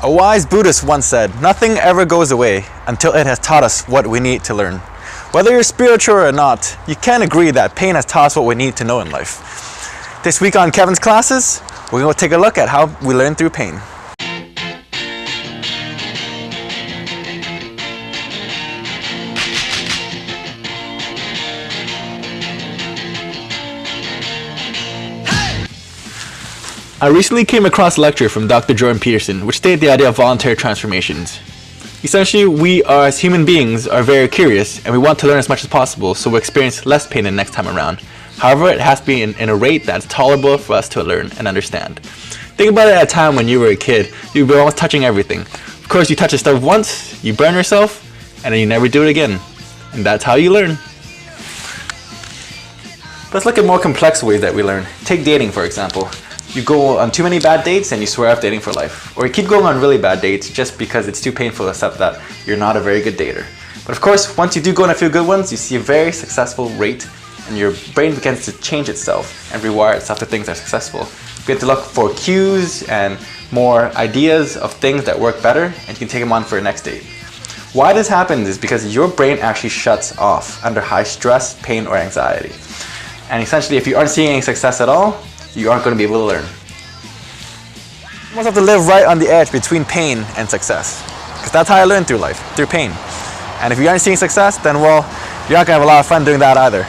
A wise Buddhist once said, "Nothing ever goes away until it has taught us what we need to learn." Whether you're spiritual or not, you can agree that pain has taught us what we need to know in life. This week on Kevin's Classes, we're going to take a look at how we learn through pain. I recently came across a lecture from Dr. Jordan Peterson, which stated the idea of voluntary transformations. Essentially, we as human beings are very curious and we want to learn as much as possible so we experience less pain the next time around. However, it has to be in a rate that's tolerable for us to learn and understand. Think about it at a time when you were a kid, you'd be almost touching everything. Of course, you touch a stove once, you burn yourself, and then you never do it again. And that's how you learn. Let's look at more complex ways that we learn. Take dating, for example. You go on too many bad dates and you swear off dating for life. Or you keep going on really bad dates just because it's too painful to accept that you're not a very good dater. But of course, once you do go on a few good ones, you see a very successful rate and your brain begins to change itself and rewire itself to things that are successful. You get to look for cues and more ideas of things that work better and you can take them on for your next date. Why this happens is because your brain actually shuts off under high stress, pain, or anxiety. And essentially, if you aren't seeing any success at all, you aren't going to be able to learn. You almost have to live right on the edge between pain and success. Because that's how I learn through life, through pain. And if you aren't seeing success, then well, you're not going to have a lot of fun doing that either.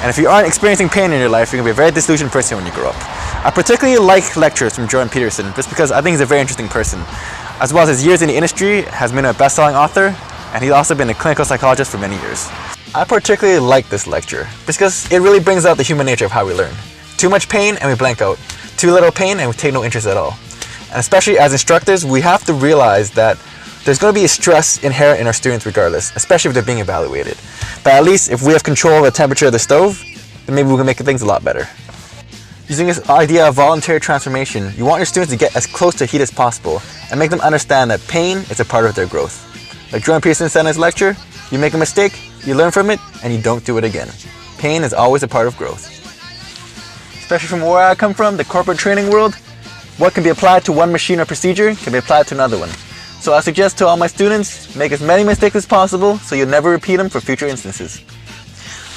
And if you aren't experiencing pain in your life, you're going to be a very disillusioned person when you grow up. I particularly like lectures from Jordan Peterson just because I think he's a very interesting person. As well as his years in the industry, has been a best-selling author, and he's also been a clinical psychologist for many years. I particularly like this lecture because it really brings out the human nature of how we learn. Too much pain and we blank out. Too little pain and we take no interest at all. And especially as instructors, we have to realize that there's going to be a stress inherent in our students regardless, especially if they're being evaluated. But at least if we have control of the temperature of the stove, then maybe we can make things a lot better. Using this idea of voluntary transformation, you want your students to get as close to heat as possible and make them understand that pain is a part of their growth. Like Jordan Peterson said in his lecture, you make a mistake, you learn from it, and you don't do it again. Pain is always a part of growth. Especially from where I come from, the corporate training world, what can be applied to one machine or procedure can be applied to another one. So I suggest to all my students, make as many mistakes as possible so you'll never repeat them for future instances.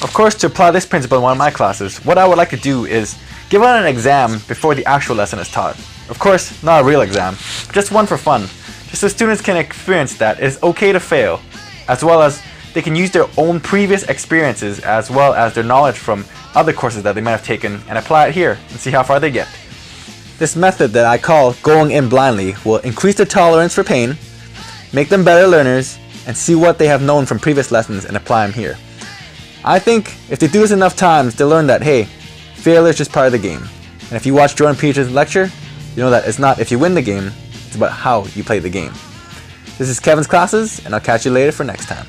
Of course, to apply this principle in one of my classes, what I would like to do is give out an exam before the actual lesson is taught. Of course, not a real exam, but just one for fun, just so students can experience that it's okay to fail, as well as they can use their own previous experiences as well as their knowledge from other courses that they might have taken and apply it here and see how far they get. This method that I call going in blindly will increase their tolerance for pain, make them better learners, and see what they have known from previous lessons and apply them here. I think if they do this enough times, they'll learn that, hey, failure is just part of the game. And if you watch Jordan Peterson's lecture, you know that it's not if you win the game, it's about how you play the game. This is Kevin's Classes, and I'll catch you later for next time.